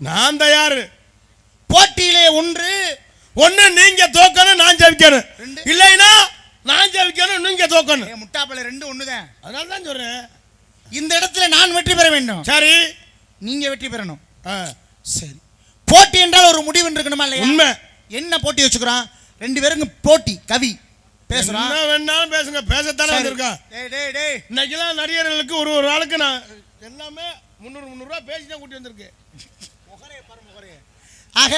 நான் தயார். போட்டியிலே ஒன்று நீங்க தோக்கணும், நான் ஜெயிக்கணும். இல்லைன்னா நான் ஜெயிக்கணும், நீங்க தோக்கணும். முட்டாப்பள ரெண்டு ஒண்ணுதான். அதனால தான் சொல்றேன். இந்த இடத்துல நான் வெற்றி பெற வேண்டும். சரி, நீங்க வெற்றி பெறணும். சரி, போட்டி என்றால் ஒரு முடிவு இருக்கணுமா இல்லையா? உண்மை. என்ன போட்டி வச்சுக்கிறோம்? ரெண்டு பேருக்கு போட்டி. கவி பேசுறான். என்ன வேணாலும் பேசுங்க, பேசத்தானே வந்திருக்கான். இன்னைக்கெல்லாம் நடிகர்களுக்கு ஒரு ஆளுக்கு நான் எல்லாமே 300 ரூபா பேசி தான் கூட்டி வந்திருக்கேன். ஆக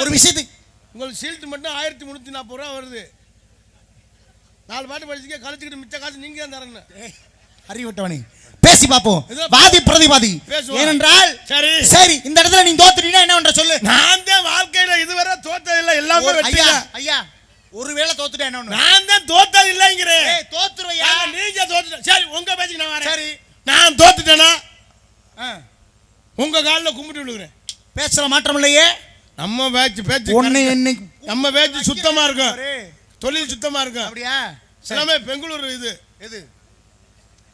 ஒரு விஷயத்துக்கு உங்களுக்கு சீல்ட் மட்டும் 1340 ரூபா வருது. 4 பாட்டு படிச்சுக்க கழிச்சுக்கிட்டு மிச்ச காசு நீங்க தான் தரணும். அறிவிட்டவனே, பேசி பாப்போம். வாதி பிரதிவாதி ஏனென்றால் சரி சரி, இந்த இடத்துல நீ தோத்துட்டீனா என்ன பண்ற சொல்லு. நான் தான் வாழ்க்கையில இதுவரை தோத்தது இல்ல, எல்லாமே வெற்றியா. ஐயா, ஒருவேளை தோத்துட்டா என்ன பண்ணு? நான் தான் தோத்தது இல்லங்கறேன். தோத்துறவையா? நீங்க தோத்துட்ட. சரி, உங்க பேச்சுக்கு நான் வரேன். சரி, நான் தோத்துட்டேனா உங்க கால்ல கும்பிட்டு விடுறேன். பேசல மாற்றம் இல்லையே. நம்ம பேச்சு ஒண்ணு என்னைக்கு நம்ம பேச்சு சுத்தமா இருக்கும், தொழில் சுத்தமா இருக்கும். அப்படியா? எல்லாமே பெங்களூர் இது எது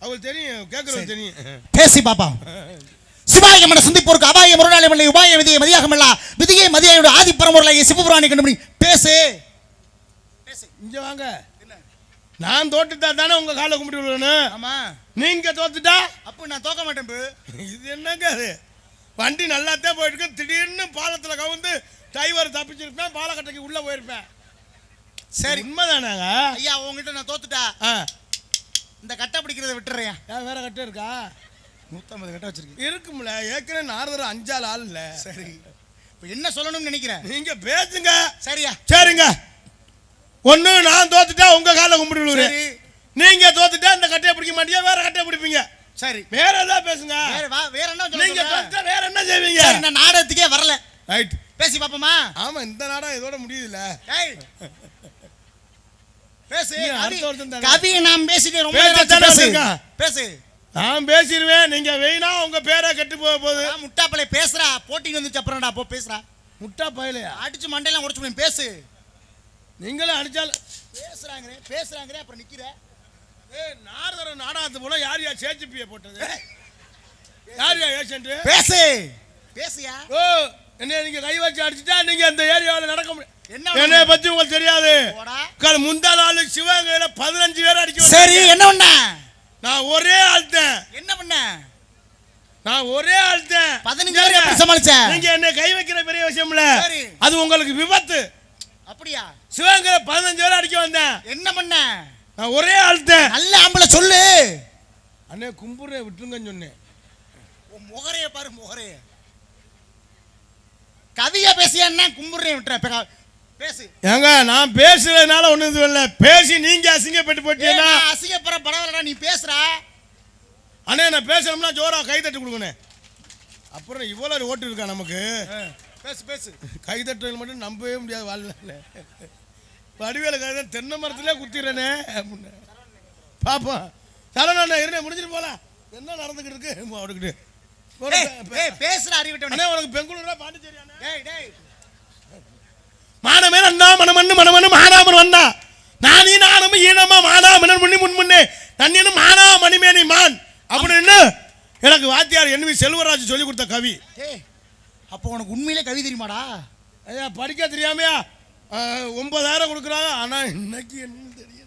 அவங்களுக்கு தெரியும், கேட்கறவங்க தெரியும். பேசி பாப்பா. சிவாயம் என சிந்திப்போருக்கு அபாயம் ஒரு நாளை உபாய விதியை மதியாகமல்ல, விதியை மதியோட ஆதி பரம்பொருளாகிய சிவபுராணி கண்டுபிடி. பேசு. இங்க வாங்க. நான் தோத்துட்டா தானே உங்க காலை கும்பிட்டு விடணும். ஆமா, நீங்க தோத்துட்டா அப்ப நான் தோக்க மாட்டேன். இது என்னங்க அது? வண்டி நல்லாத்தான் போயிருக்கு, திடீர்னு பாலத்துல கவுந்து டிரைவர் தப்பிச்சிருப்பேன், பாலக்கட்டைக்கு உள்ள போயிருப்பேன். சரி, உண்மைதானாங்க ஐயா? உங்ககிட்ட நான் தோத்துட்டா இந்த கட்டை பிடிக்கிறத விட்டுறேன். வேற கட்டை இருக்கா? 150 கட்டை வச்சிருக்கு. இருக்கும்ல, ஏற்கனவே நாரதர் 5 ஆள் இல்ல. சரி, இப்ப என்ன சொல்லணும்னு நினைக்கிறேன்? நீங்க பேசுங்க. சரியா? சரிங்க. ஒண்ணு நான் தோத்துட்டா உங்க காலை கும்பிட்டு விடுறேன். நீங்க தோத்துட்டா இந்த கட்டையை பிடிக்க மாட்டீங்க, வேற கட்டையை பிடிப்பீங்க. சரி, வேற ஏதாவது பேசுங்க. வேற என்ன நீங்க தோத்துட்டா வேற என்ன செய்வீங்க? சரி, நான் நாடகத்துக்கே வரல. ரைட், பேசி பாப்போமா? ஆமா, இந்த நாடகம் இதோட முடியுதுல. ஏய், பேசு. அடுத்த வருஷம் தானே கவி நான் பேசிட்டே ரொம்ப பேசு. நான் பேசிடுவேன், நீங்க வெயினா உங்க பேரை கெட்டு போக போகுது. முட்டாப்பளை பேசுறா. போட்டிக்கு வந்துச்சு அப்புறம்டா போ பேசுறா. முட்டா பயலையா? அடிச்சு மண்டையெல்லாம் உடைச்சு போய் பேசு. நீங்களும் அடிச்சாலும் பேசுறாங்க அப்புறம் நிக்கிற. நாரதர நாடகத்து போல யார் சேச்சிப்பிய போட்டது? யார் ஏஜென்ட்? பேசியா? ஓ, என்ன நீங்க கை வச்சு அடிச்சுட்டா நீங்க அந்த ஏரியாவில் நடக்க முடியும். என்னை பத்தி உங்களுக்கு தெரியாது. முந்தா நாள் சிவகங்கையில 15 பேர் அடிக்க. சரி, என்ன பண்ண? நான் ஒரே ஆள்தான். என்ன பண்ண? நான் ஒரே ஆள்தான். 15 பேர் எப்படி சமாளிச்ச? நீங்க என்ன கை வைக்கிற பெரிய விஷயம் இல்ல, அது உங்களுக்கு விபத்து. அப்படியா? சிவகங்கையில 15 பேர் அடிக்க வந்தேன். என்ன பண்ண? நான் ஒரே ஆள்தான். நல்ல ஆம்பளை சொல்லு. அண்ணே கும்புறே விட்டுருங்கன்னு சொன்னேன். முகரைய பாரு, முகரைய. கவியா பேசியா கும்புறேன் விட்டுற. பேசு. ஏங்க, நான் பேசுறதுனால ஒண்ணு இது இல்ல. பேசி நீங்க அசிங்கப்பட்டு போட்டீங்கன்னா அசிங்கப்பட பரவாயில்லடா, நீ பேசுறா. அண்ணே, நான் பேசணும்னா ஜோரா கை தட்டி கொடுங்கண்ணே. அப்புறம் இவ்வளவு ஓட்டு இருக்கா நமக்கு. பேசு. கை தட்டுறது மட்டும் நம்பவே முடியாது வாழ்ல. வடிவேல கதை தென்னை மரத்திலே குத்திடுறேனே பாப்பா. சரணா இருந்தே முடிஞ்சிட்டு போலாம். என்ன நடந்துக்கிட்டு இருக்கு அவனுக்கிட்டு? பேசுற அறிவிட்டவனே. உனக்கு பெங்களூரா பாண்டிச்சேரியானே? மானமே அண்ணா மனமண்ணு மனமண்ணு மானாமன் வந்தா நானே நானும் ஈனமா மானாமன் முன்னி முன்னே தண்ணியும் மானா மணிமேனி மான் அப்படின்னு எனக்கு வாத்தியார் NV செல்வராஜ் சொல்லி கொடுத்த கவி. அப்போ உனக்கு உண்மையிலே கவி தெரியுமாடா? ஐயா, படிக்க தெரியாமையா 9,000 கொடுக்குறாங்க. ஆனா இன்னைக்கு என்ன தெரியும்?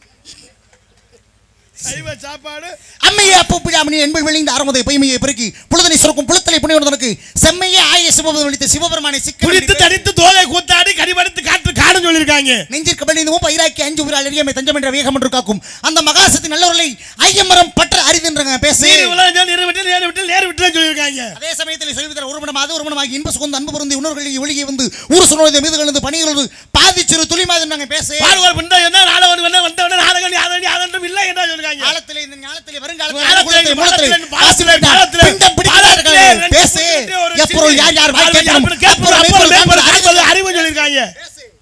சைவ சாப்பாடு அம்மையே அப்பூப்பிடாமணி என்பது வெளிந்த அறமுதை பொய்மையை பெருக்கி புழுதனை சுரக்கும் புழுத்தலை புனிவனுக்கு செம்மையே ஆய சிவபெருமான் வலித்த சிவபெருமானை சிக்கடித்து தடித்து தோலை கூத்தாடி கடிபடுத்து காற்று காடும் சொல்லியிருக்காங்க. நெஞ்சிற்கு பணிந்தும் பயிராக்கி 5 ஊரால் எரியாமை தஞ்சம் என்ற வேகம் என்று காக்கும் அந்த மகாசக்தி நல்லவர்களை ஐயமரம் பற்ற அரிதுன்றாங்க. பேசி நேர் விட்டு சொல்லியிருக்காங்க. அதே சமயத்தில் சொல்லிவிட்டார், ஒருமணமாவது ஒருமணமாகி இன்ப சுகந்து அன்பு பொருந்தி உணர்வுகளில் ஒளியை வந்து ஊர் சொன்னதை மீது கலந்து பணிகளோடு பாதிச்சிரு துளிமாதுன்றாங்க. பேசி இல்லை என்ன சொல்லுங்க. காலத்திலே இந்த ஞானத்திலே வருங்காலத்திலே மூலத்திலே பிண்டம் பிடிக்கிறார்கள். பேசு. எப்பொருள் யார் யார் வாய் கேட்கணும் அறிவு சொல்லியிருக்காங்க.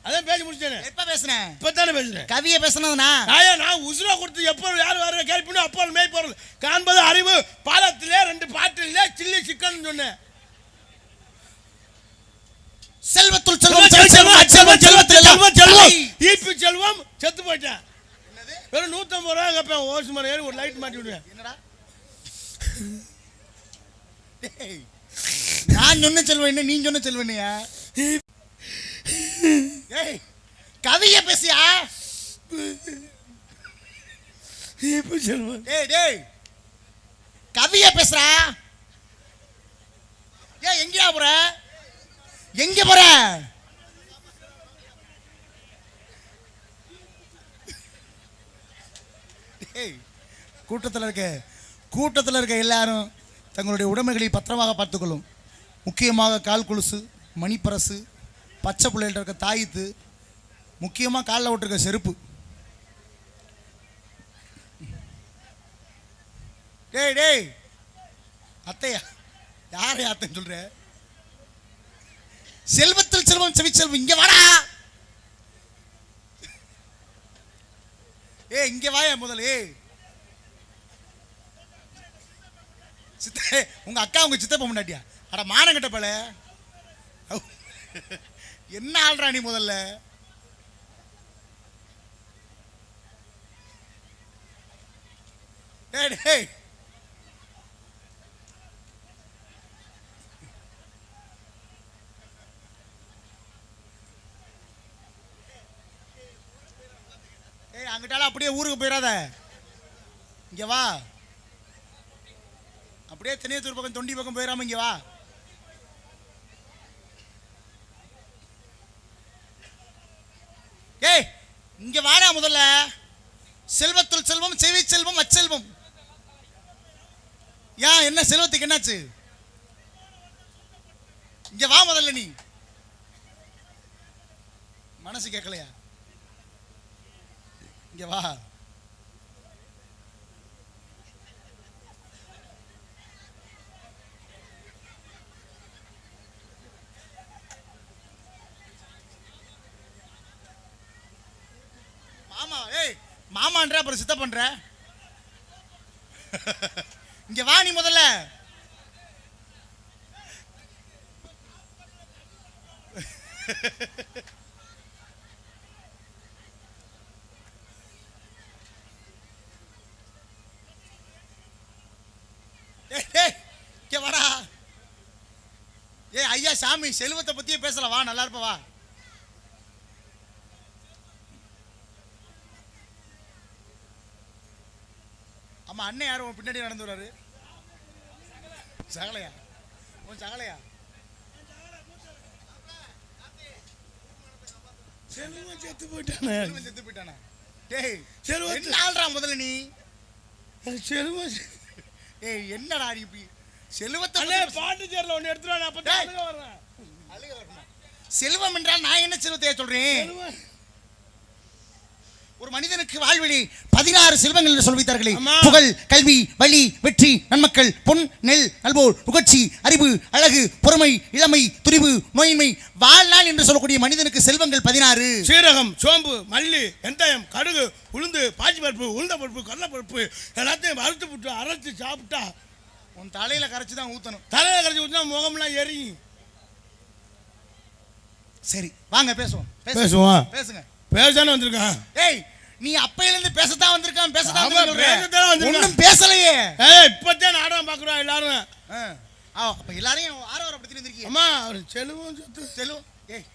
அதான் பேசி முடிச்சேன். எப்ப பேசுனேன்? இப்பதானே பேசுறேன். கவியை பேசுனதுனா நான் உசுரா கொடுத்து எப்பொருள் யார் வர கேள்விப்படும் அப்பொருள் மேய்ப்பொருள் காண்பது அறிவு. பாலத்திலே 2 பாட்டிலே சில்லி சிக்கன் சொன்னேன். செல்வத்துள் செல்வம் செல்வம் செல்வம் ஈப்பி செல்வம் செத்து போயிட்டேன். வெறும் 150 ரூபா கேட்பேன். ஓசு மரம் ஏறி ஒரு லைட் மாட்டி விடுவேன். என்னடா நான் சொன்ன செல்வன் என்ன, நீ சொன்ன செல்வனையா? ஏய் கவிய பேசியா? டேய் டேய் கவிய பேசுறா? ஏய் எங்கயா போற? எங்க போற? டேய் கூட்டத்தில் இருக்க எல்லாரும் தங்களுடைய உடைமைகளை பத்திரமாக பார்த்துக்கொள்ளும். முக்கியமாக கால் கொலுசு, மணிப்பரசு, பச்சை பிள்ளைகிட்ட இருக்க தாயத்து, முக்கியமாக காலில் விட்டுருக்க செருப்பு. டேய் டேய் அத்தையா, யாரை அத்தைன்னு சொல்ற? செல்வத்தில் செல்வம் செவிச்செல்வம், இங்க வாடா. ஏய் இங்க வாயா முதல்ல. சித்த உங்க அக்கா உங்க சித்தப்ப முன்னாடியா? அட மானங்கிட்ட போல என்ன ஆள்றா நீ முதல்ல? டேய் டேய் அங்கிட்டால அப்படியே ஊருக்கு போயிடாத, இங்க வா. அப்படியே தென்னியத்தூர் பக்கம் தொண்டி பக்கம் போயிடாம இங்க வா. ஏய் இங்க வாடா முதல்ல. செல்வத்துள் செல்வம் செவி செல்வம் அச்செல்வம். ஏன் என்ன செல்வத்துக்கு என்னாச்சு? இங்க வா முதல்ல. நீ மனசு கேட்கலையா? இங்க வா. மாமா ஏய் மாமான்ற அப்புறம் சித்த பண்ற. இங்க வா நீ முதல்ல. வாடா. ஏ ஐயா சாமி, செல்வத்தை பத்தியே பேசலாம், வா நல்லா இருப்ப வா. ஆமா அண்ணன் யாரும் உன் பின்னாடி நடந்து வராரு? சகலையா? உன் சகலையா? செல்வம் செத்து போயிட்டானே. செத்து போயிட்டானே. டேய் செல்வம் என்ன ஆள்றா முதல்ல நீ? செல்வம் ஏய் என்னடா நீ இப்படி செல்வத்தை பாட்டு சேர்ல ஒன்னு எடுத்துறானே, அப்ப அழுக வரேன். அழுக வரணும். செல்வம் என்றால் நான் என்ன செல்வத்தை சொல்றேன்? ஒரு மனிதனுக்கு வாழ்வினை 16 செல்வங்கள் என்று சொல்லித்தார்களே. புகழ், கல்வி, வலி, வெற்றி, நன்மக்கள், பொன், நெல், நல்போர், புகழ்ச்சி, அறிவு, அழகு, பொறுமை, இளமை, துணிவு, நோயின்மை, வாழ்நாள் என்று சொல்லக்கூடிய மனிதனுக்கு செல்வங்கள் 16. சீரகம், சோம்பு, மல்லி, வெந்தயம், கடுகு, உளுந்து, பாசி பருப்பு, உளுந்த பருப்பு, கடலை பருப்பு எல்லாத்தையும் வறுத்து போட்டு அரைச்சு சாப்பிட்டா உன் தலையில கரைச்சு தான் ஊத்தணும். தலையில கரைச்சு ஊத்தினா முகம்லாம் எரியும். சரி வாங்க பேசுவோம். பேசுவோம். பேசுங்க. பேசானே வந்திருக்கான். ஏய் நீ அப்பையில இருந்து பேசத்தான் வந்திருக்கான். பேசத்தான் வந்திருக்கான். ஒண்ணும் பேசலையே. ஏய் இப்பதான் நாடகம் பாக்குறோம் எல்லாரும். அப்ப எல்லாரையும் ஆரவாரப்படுத்தி வந்திருக்கீங்க. அம்மா அவர் செல்வம் செத்து. செல்வம் ஏய்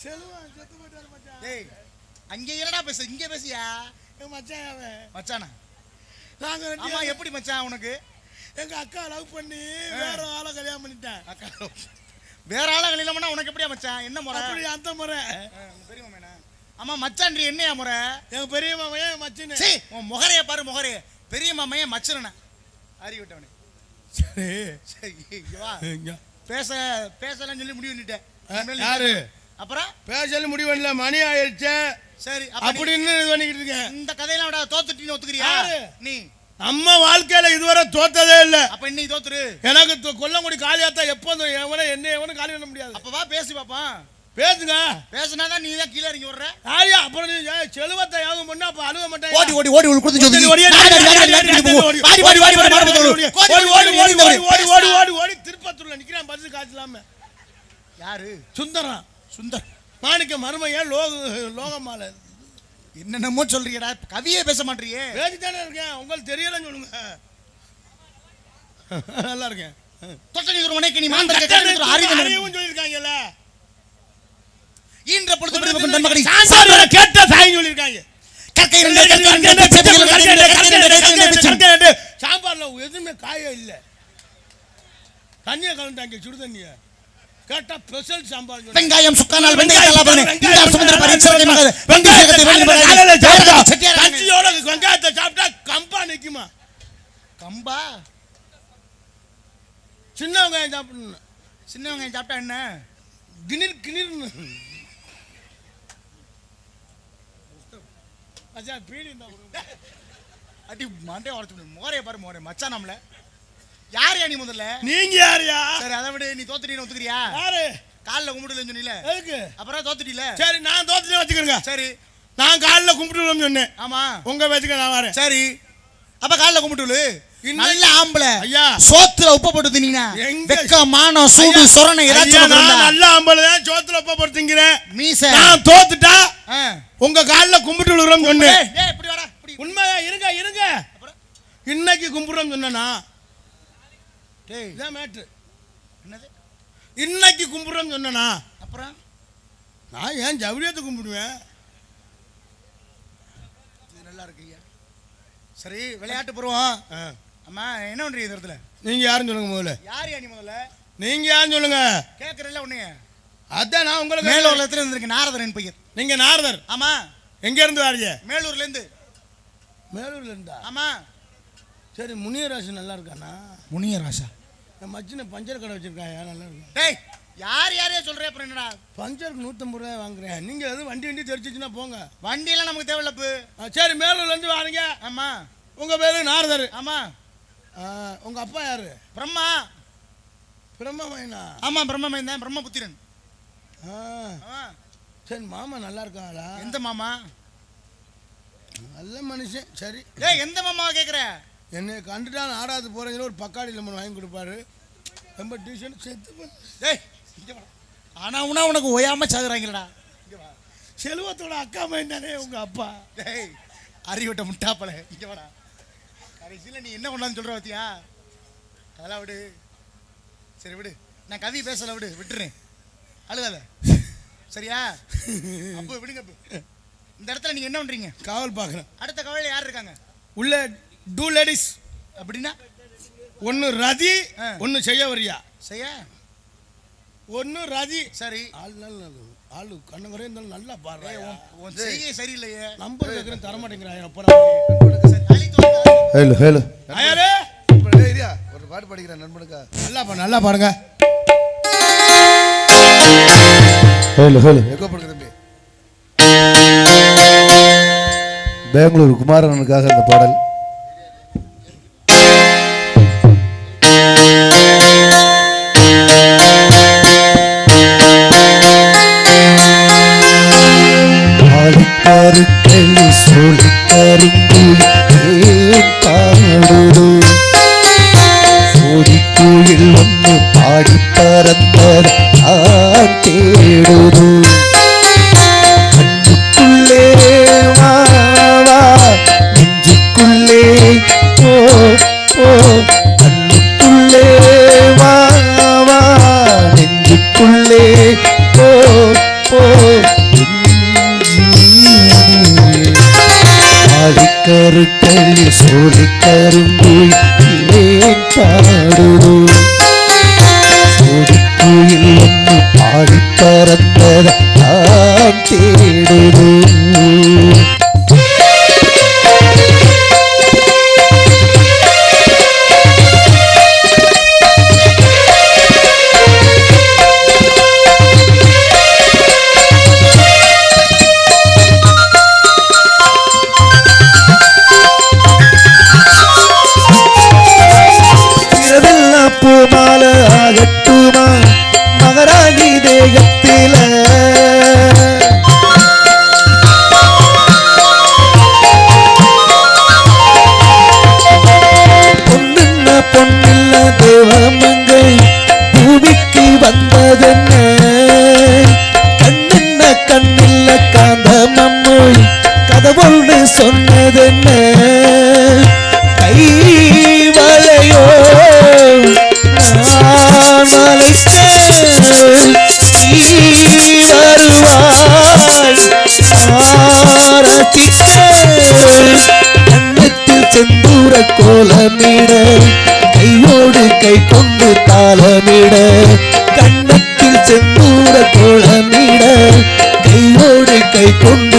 செல்வம் செத்து போயிட்டாரு மச்சான். ஏய் அங்க என்னடா பேச, இங்க பேசியா? என் மச்சான் அவன். மச்சானா? நாங்க ஆமா எப்படி மச்சான் உனக்கு? எங்க அக்கா லவ் பண்ணி வேற ஆளை கல்யாணம் பண்ணிட்டேன். அக்கா வேற ஆளை கல்யாணம் பண்ணா உனக்கு எப்படியா மச்சான்? என்ன முறை? அப்படி அந்த முறை. பெரிய மாமனா? ஆமா மச்சான்றி என்னையா முறை? எங்க பெரிய மாமையன் மச்சினே. சீ உன் முகரைய பாரு முகரைய. பெரிய மாமையன் மச்சனே. அறி விட்டவனே. சரி சரி வா. பேசலாம் சொல்லி முடிவு பண்ணிட்டேன். யாரு? அப்புறம் பேசல முடிவு பண்ணல, மணி ஆயிடுச்சு. சரி அப்படின்னு இது பண்ணிக்கிட்டு இருக்கேன். இந்த கதையெல்லாம் விட தோத்துட்டீன்னு ஒத்துக்கிறியா நீ? நம்ம வாழ்க்கையில இதுவரை தோத்ததே இல்ல. அப்ப இன்னைக்கு தோத்துரு. எனக்கு கொல்லங்குடி காளியாத்தா எப்போதும் என்ன காலி பண்ண முடியாது. அப்ப வா பேசி பாப்பா. பேசுங்க. பேசினாதான் நீ தான் கீழே இறங்கி வர்ற. ஆரியா அப்புறம் நீ செல்வத்தை யாவும் பண்ணா அப்ப அழுக மாட்டேன். ஓடி ஓடி ஓடி கொடுத்து சொல்லி ஓடி ஓடி திருப்பத்தூர்ல நிக்கிறான் பஸ் காசு இல்லாம. யாரு? சுந்தரம். சுந்தர் மாணிக்க மருமையா லோகமால என்னென்னமோ சொல்றீங்கடா, கவியே பேச மாட்டீங்க. பேசித்தானே இருக்கேன். உங்களுக்கு தெரியலன்னு சொல்லுங்க. நல்லா இருக்கேன். தொட்டனி ஒரு மனைக்கு நீ மாந்தர் கேட்க அறிவும் சொல்லிருக்காங்கல்ல. ஈன்ற பொழுது பிடிக்கும் தன்மகடி சாம்பார் கேட்ட தாய் சொல்லிருக்காங்க. சாம்பார்ல எதுவுமே காயே இல்ல. தண்ணியை கலந்தாங்க, சுடு தண்ணிய கேட்டா ஸ்பெஷல் சாம்பார். வெங்காயம் சுக்கானால் வெங்காயத்தை சாப்பிட்டா கம்பா நிக்குமா? கம்பா சின்ன வெங்காயம் சாப்பிடணும். சின்ன வெங்காயம் சாப்பிட்டா என்ன? கிணிர் கிணிர். அடி மண்டே உடச்சு மோரைய பாரு. மோரே மச்சான் நம்மள யாரையா நீ முதல்ல? நீங்க யாரையா? சரி அதை விட நீ தோத்துட்டீன்னு ஒத்துக்கிறியா? யாரு? காலில் கும்பிட்டுலன்னு சொன்னீல, எதுக்கு? அப்புறம் தோத்துட்டீல. சரி நான் தோத்துட்டேன் வச்சுக்கிறேங்க. சரி நான் காலில் கும்பிட்டுன்னு சொன்னேன். ஆமா உங்க வச்சுக்க நான் வரேன். சரி அப்ப காலில் கும்பிட்டுலு. நல்ல ஆம்பளை ஐயா, சோத்துல உப்ப போட்டு தின்னீனா வெக்க மானம் சூடு சொரணை ஏதாச்சும் நல்ல ஆம்பளை தான் சோத்துல உப்ப போட்டு திங்கிறேன். மீச நான் தோத்துட்டா உங்க காலில் கும்பிட்டு விழுறோம் சொன்னேன். இப்படி வாடா உண்மையா? இருங்க இருங்க, இன்னைக்கு கும்பிடுறோம் சொன்னா மேட்ரு. என்னது இன்னைக்கு கும்பிடுறோம் சொன்னா? அப்புறம் நான் ஏன் ஜவுரியத்தை கும்பிடுவேன்? நல்லா இருக்கு. சரி விளையாட்டு பருவம். அம்மா என்ன பண்றீங்க இந்த இடத்துல? நீங்க யாருன்னு சொல்லுங்க முதல்ல. யார் நீ முதல்ல? நீங்க யாருன்னு சொல்லுங்க. கேட்கறல உன்னைய. அதான் நான் உங்களுக்கு மேலூர்ல இருந்து நாரதன் பையன். நீங்க நாரதர்? ஆமா. எங்க இருந்து வாரீங்க? மேலூர்ல இருந்து. மேலூர்ல இருந்தா? ஆமா. சரி முனியராசு நல்லா இருக்கானா? முனியராசா என் மச்சின பஞ்சர் கடை வச்சிருக்காயா? நல்லா இருக்கு. டேய் யார் யாரையா சொல்ற? அப்புறம் என்னடா பஞ்சருக்கு 150 ரூபாய் வாங்குறேன். நீங்க எதுவும் வண்டி தெரிச்சிச்சுன்னா போங்க. வண்டியெல்லாம் நமக்கு தேவையில்லப்பு. சரி மேலூர்ல இருந்து வாரீங்க. ஆமா. உங்க பேரு நாரதர்? ஆமா. உங்க அப்பா யாரு? பிரம்மா. பிரம்மமைனா? ஆமா பிரம்மமைன் தான், பிரம்மபுத்திரன். சரி மாமா நல்லா இருக்காங்களா? எந்த மாமா? நல்ல மனுஷன். சரி ஏய் எந்த மாமாவை கேட்குற? என்னை கண்டுட்டா ஆடாது போகிறீங்களோ ஒரு பக்காடி லெமன் வாங்கி கொடுப்பாரு. ரொம்ப டியூஷன் செத்து. ஏய் ஆனால் உனா உனக்கு ஓயாம சாகுறாங்களடா. செல்வத்தோட அக்கா பையன் தானே உங்க அப்பா. டேய் அறிவிட்ட முட்டாப்பல இங்கே வாடா. கடைசியில் நீ என்ன பண்ணான்னு சொல்கிற பார்த்தியா? அதெல்லாம் விடு. சரி விடு, நான் கவி பேசலை, விட்டுறேன். அழுகாத சரியா? அப்போ விடுங்க. இந்த இடத்துல நீங்கள் என்ன பண்ணுறீங்க? காவல் பார்க்குறேன். அடுத்த காவலில் யார் இருக்காங்க? உள்ள 2 லேடிஸ். அப்படின்னா ஒன்று ரதி, ஒன்று செய்ய வரியா? செய்ய ஒன்று ரதி. சரி ஆள் நல்ல ஆளு கண்ணுக்குறைய இருந்தாலும் நல்லா பாரு. செய்ய சரியில்லையே. நம்பர் கேட்குறேன் தரமாட்டேங்கிறாங்க. ஹலோ ஹலோ யாரு? ஒரு பாட்டு படிக்கிறேன் நண்பனுக்கா. நல்லா பாருங்க. ஹலோ ஹலோ எக்கோ படுங்க தம்பி. பெங்களூர் குமாரனுக்காக இந்த பாடல். ஆடிக்காருக்களி சோழிக்காருங்குயில் ஏன் பாடுதோ? சோழிக்குயில் ஒன்று பாடி பறந்தத நான் தேடுதோ? கண்ணுக்குள்ளே வா நெஞ்சுக்குள்ளே ஓ ஓ கண்ணுக்குள்ளே வா நெஞ்சுக்குள்ளே ஓ ஓ ஆடிக்கருக்களி சோழிக்கருங்குயில் ஏன் பாடுதோ? சோழிக்குயில் ஒன்று பாடி பறந்தத நான் தேடுதோ? பூமால ஆகட்டுமா மகராணி தேகத்தில? பொண்ணுன்ன பொண்ணில்ல தேவமங்கை பூமிக்கு வந்ததென்ன? கண்ணுன்ன கண்ணில்ல காந்தமம்மு கதவொன்று சொன்னதென்ன? கை வலையோ கோலமிட கையோடு கை கொண்டு தாளமிட கண்ணத்தில் செந்தூர கோலமிட கையோடு கை கொண்டு